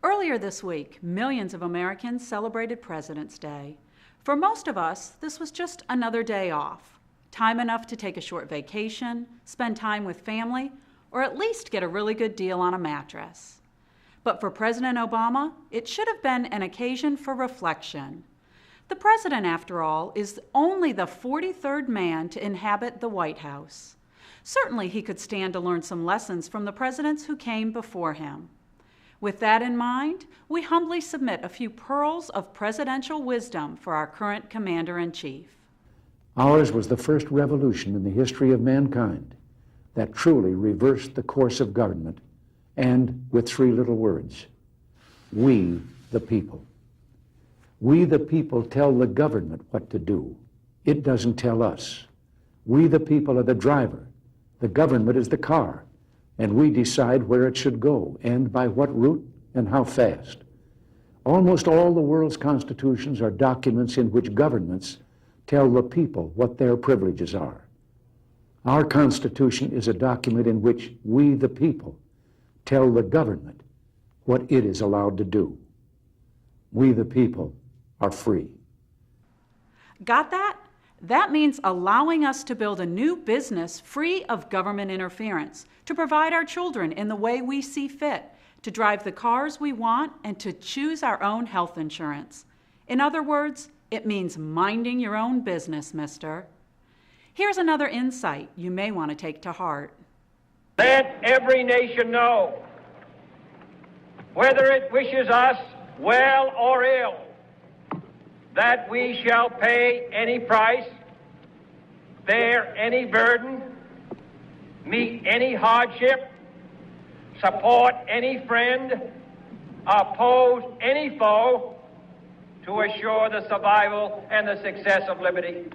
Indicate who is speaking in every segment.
Speaker 1: Earlier this week, millions of Americans celebrated President's Day. For most of us, this was just another day off. Time enough to take a short vacation, spend time with family, or at least get a really good deal on a mattress. But for President Obama, it should have been an occasion for reflection. The president, after all, is only the 43rd man to inhabit the White House. Certainly he could stand to learn some lessons from the presidents who came before him. With that in mind, we humbly submit a few pearls of presidential wisdom for our current Commander-in-Chief.
Speaker 2: Ours was the first revolution in the history of mankind that truly reversed the course of government, and with three little words: we the people. We the people tell the government what to do. It doesn't tell us. We the people are the driver. The government is the car, and we decide where it should go and by what route and how fast. Almost all the world's constitutions are documents in which governments tell the people what their privileges are. Our Constitution is a document in which we, the people, tell the government what it is allowed to do. We, the people, are free.
Speaker 1: Got that? That means allowing us to build a new business free of government interference, to provide our children in the way we see fit, to drive the cars we want, and to choose our own health insurance. In other words, it means minding your own business, mister. Here's another insight you may want to take to heart.
Speaker 3: Let every nation know, whether it wishes us well or ill, that we shall pay any price, bear any burden, meet any hardship, support any friend, oppose any foe, to assure the survival and the success of liberty.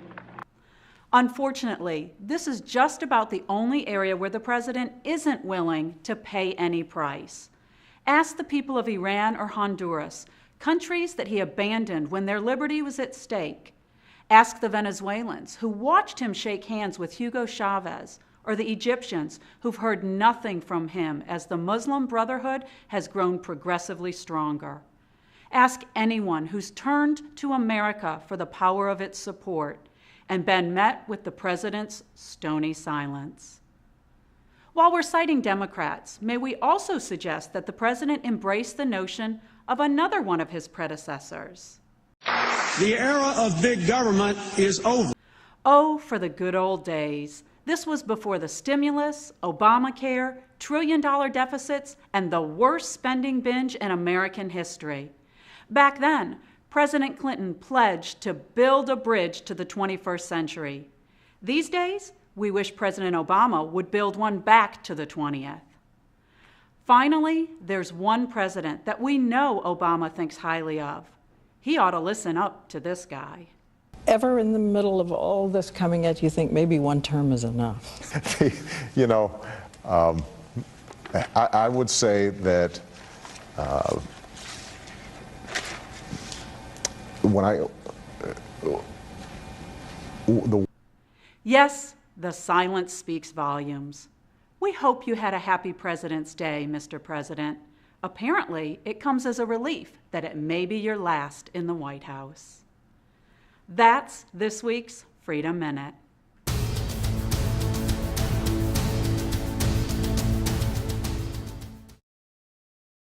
Speaker 1: Unfortunately, this is just about the only area where the president isn't willing to pay any price. Ask the people of Iran or Honduras, countries that he abandoned when their liberty was at stake. Ask the Venezuelans who watched him shake hands with Hugo Chavez, or the Egyptians who've heard nothing from him as the Muslim Brotherhood has grown progressively stronger. Ask anyone who's turned to America for the power of its support and been met with the president's stony silence. While we're citing Democrats, may we also suggest that the president embrace the notion of another one of his predecessors?
Speaker 4: The era of big government is over.
Speaker 1: Oh, for the good old days. This was before the stimulus, Obamacare, trillion-dollar deficits, and the worst spending binge in American history. Back then, President Clinton pledged to build a bridge to the 21st century. These days, we wish President Obama would build one back to the 20th. Finally, there's one president that we know Obama thinks highly of. He ought to listen up to this guy.
Speaker 5: Ever in the middle of all this coming at you think maybe one term is enough?
Speaker 6: You know, I would say that
Speaker 1: Yes, the silence speaks volumes. We hope you had a happy President's Day, Mr. President. Apparently, it comes as a relief that it may be your last in the White House. That's this week's Freedom Minute.